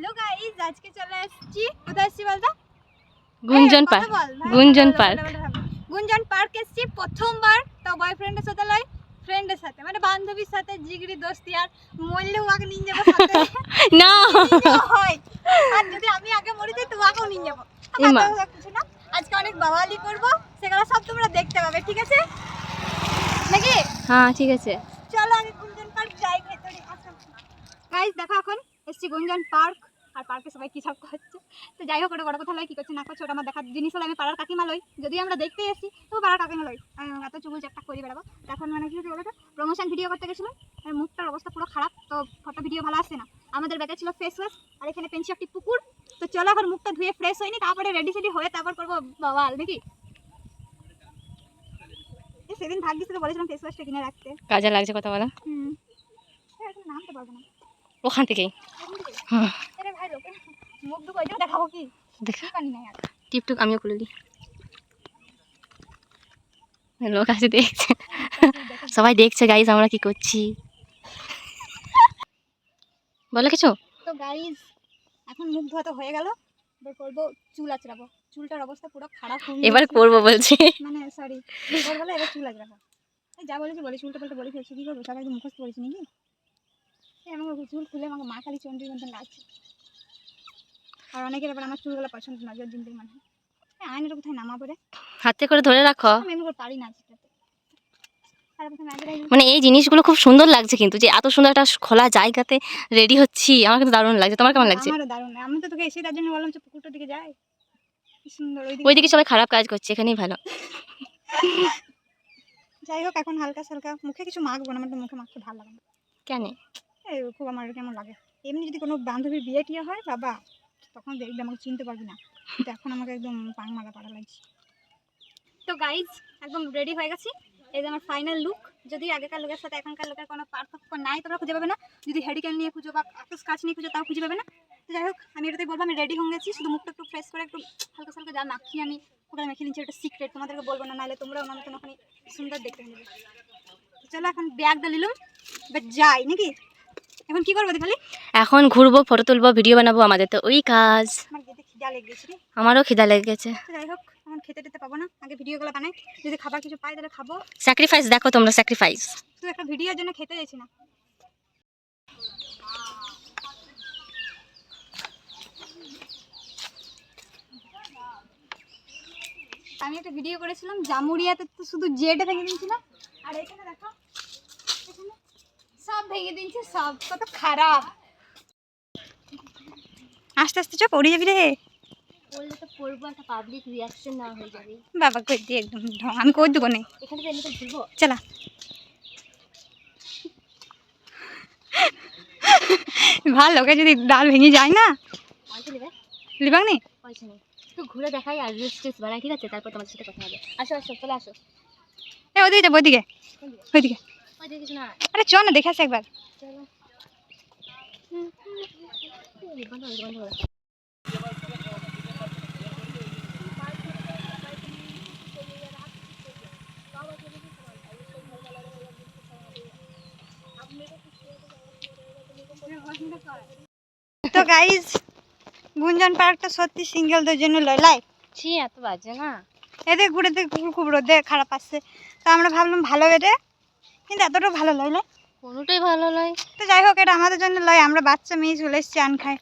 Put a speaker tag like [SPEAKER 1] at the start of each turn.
[SPEAKER 1] Hello guys, আজকে চলে আসছি কোথায় আসছি বলতো?
[SPEAKER 2] গুঞ্জন পার্ক। গুঞ্জন পার্ক।
[SPEAKER 1] গুঞ্জন পার্ক এসছি প্রথমবার, তো বয়ফ্রেন্ডের সাথে লয়, ফ্রেন্ডের সাথে, মানে বান্ধবীর সাথে জিগরি দোস্তি। আর মরলেও আগে নিয়ে যাবো সাথে
[SPEAKER 2] না
[SPEAKER 1] হয়, আর যদি আমি আগে মরে যাই তো আগে নিয়ে যাবো। কিছু না, আজকে অনেক বাওয়ালি করবো, সেগুলো সব তোমরা দেখতে পাবে, ঠিক আছে নাকি?
[SPEAKER 2] হ্যাঁ ঠিক আছে,
[SPEAKER 1] চলো আগে গুঞ্জন পার্ক যাই, ভেতরে আসো গাইস। দেখো এখন এসছি গুঞ্জন পার্ক, আর পার্কে সবাই কী সব করছে। তো যাই হোক, ওটা বড় কথা লয়, কী করছে না করছে ওটা আমার দেখার জিনিস হলো। আমি পাড়ার কাকিমা লই, যদি আমরা দেখতে এসেছি তো পাড়ার কাকিমা লই, এত চুগুল চাপটা করে বেড়াবো। এখন মানে কি হচ্ছে বলো, প্রমোশন ভিডিও করতে গেছিলাম, আর মুখটার অবস্থা পুরো খারাপ, তো ফটো ভিডিও ভালো আসছে না। আমাদের ব্যাগে ছিল ফেস ওয়াশ, আর এখানে পেন্সি একটি পুকুর। তো চলো এখন মুখটা ধুয়ে ফ্রেশ হয়নি, তারপরে রেডি সেডি হয়ে তারপর করবো বাবাল নাকি। সেদিন ভাগ্যিস তো বলেছিলাম ফেস ওয়াশটা কিনে রাখতে।
[SPEAKER 2] কাজে লাগছে কথা বলা।
[SPEAKER 1] এখন নামতে পারবো না
[SPEAKER 2] ওখান থেকেই।
[SPEAKER 1] আরে ভাই লোকে মুখ দুটো ওইটা দেখাবো কি দেখি পানি নাই আর
[SPEAKER 2] টিপটুক আমিও খুলে দিই। লোক আছে দেখছে, সবাই দেখছে গাইস আমরা কি করছি। বলো কিছু।
[SPEAKER 1] তো গাইস এখন মুখ ধোয়া তো হয়ে গেল, এবার করবো চুল আঁচড়াবো। চুলটার অবস্থা পুরো খারাপ হয়ে
[SPEAKER 2] এবার করবো বলছি,
[SPEAKER 1] মানে সরি বলে এবার চুল আঁচড়াবো। যা বলেছি বলেছি, উল্টো পাল্টা বলে ফেলছি, কি করবো সবাই মুখস্থ করেছি নাকি। আমাকে চুল খুলে আমাকে মা খালি চন্ডির মতন লাগছে। আর অনেকের এবার আমার চুলগুলো পছন্দ না, যার দিন মানে আয়নাটা কোথায় নামাবো রে,
[SPEAKER 2] হাতে করে ধরে রাখো।
[SPEAKER 1] আমি এমন করে পারি না।
[SPEAKER 2] মানে এই জিনিসগুলো খুব সুন্দর লাগছে, কিন্তু যে এত সুন্দর একটা খোলা জায়গাতে রেডি হচ্ছি, আমার কিন্তু দারুণ লাগছে। তোমার কেমন লাগছে?
[SPEAKER 1] আমারও দারুণ। আমি তো তোকে এসে তার জন্য বললাম যে পুকুরটার দিকে যাই, কি সুন্দর
[SPEAKER 2] ওইদিকে সবাই খারাপ কাজ করছে, এখানেই ভালো।
[SPEAKER 1] যাই হোক এখন হালকা সালকা মুখে কিছু মাখবো না, আমার তো মুখে মাখতে ভালো লাগে না।
[SPEAKER 2] কেন?
[SPEAKER 1] খুব আমার কেমন লাগে। এমনি যদি কোনো বান্ধবীর বিয়ে টিয়ে হয় বাবা, তখন দেখবে আমাকে চিনতে পারবি না, কিন্তু এখন আমাকে একদম পাং মারা পাড়া লাগছে। তো গাইজ একদম রেডি হয়ে গেছি, এই যে আমার ফাইনাল লুক। যদি আগেকার লোকের সাথে এখনকার লোকের কোনো পার্থক্য নাই তোমরা খুঁজে পাবে না, যদি হেডিক্যান নিয়ে খুঁজো বা আকাশ কাজ নিয়ে খুঁজো তাও খুঁজে পাবে না। তো যাই হোক আমি এটাতেই বলবো আমি রেডি হয়ে গেছি, শুধু মুখটা একটু ফ্রেশ করে একটু হালকা সালকা যা মাখিয়ে আমি ওখানে মেখে নিচ্ছি। ওটা সিক্রেট, তোমাদেরকে বলবো না, নাহলে তোমরাও আমার মতন ওখানে সুন্দর দেখতে নেবে। চলো এখন ব্যাগটা নিলাম, বাট যাই নাকি। এখন কি করবো খালি?
[SPEAKER 2] এখন ঘুরবো, ফটো তুলবো, ভিডিও বানাবো, আমাদের তো ওই কাজ।
[SPEAKER 1] আমার যেতে খিদা লেগে গেছে রে।
[SPEAKER 2] আমারও খিদা লেগে গেছে।
[SPEAKER 1] যাই হোক এখন খেতে টেতে পাবো না, আগে ভিডিওগুলো বানাই, যদি খাবার কিছু পাই তাহলে খাবো।
[SPEAKER 2] স্যাক্রিফাইস দেখো তোমরা, স্যাক্রিফাইস।
[SPEAKER 1] তুই একটা ভিডিওর জন্য খেতে যাচ্ছি না। আমি একটা ভিডিও করেছিলাম জামুরিয়াতে, তো শুধু জেড ভেঙে দিয়েছিলাম, আর এখানে দেখো এখানে সব ভেঙে দিয়েছে, সব কত খারাপ। আস্তে আস্তে চপ পড়ে যাবি রে,
[SPEAKER 2] বললে তো পড়বো, একটা পাবলিক রিঅ্যাকশন না হয়ে যাবে।
[SPEAKER 1] বাবা কই দিয়ে একদম ঢং, আমি কই দেবো না।
[SPEAKER 2] এখানে তো এমনিতে ঘুরবো,
[SPEAKER 1] চলা। ভালো লোকে যদি ডাল ভেঙে যায় না,
[SPEAKER 2] পয়সা নেবে?
[SPEAKER 1] লিবাং নি
[SPEAKER 2] পয়সা নেই, একটু ঘুরে দেখাই আর রিলস টিলস বানাই, ঠিক আছে? তারপর তোমাদের সাথে কথা হবে। আসো আসো, চলে আসো।
[SPEAKER 1] ওদিকে যাবো, ওইদিকে ওইদিকে।
[SPEAKER 2] ওইদিকে কিছু না,
[SPEAKER 1] আরে চ না দেখে আসি একবার।
[SPEAKER 2] চলো। বন্ধ করো, বন্ধ করো।
[SPEAKER 1] তো গাইজ গুঞ্জন পার্কটা সত্যি সিঙ্গেলদের জন্য লয়।
[SPEAKER 2] ছি, এত বাজে না।
[SPEAKER 1] এদের ঘুরে খুব রোদে খারাপ আসছে, তো আমরা ভাবলাম ভালো বেড়ে, কিন্তু এতটাও ভালো লয়।
[SPEAKER 2] কোনোটাই ভালো নয়।
[SPEAKER 1] তো যাই হোক এটা আমাদের জন্য লয়, আমরা বাচ্চা মেয়ে চলে এসছি আন খায়।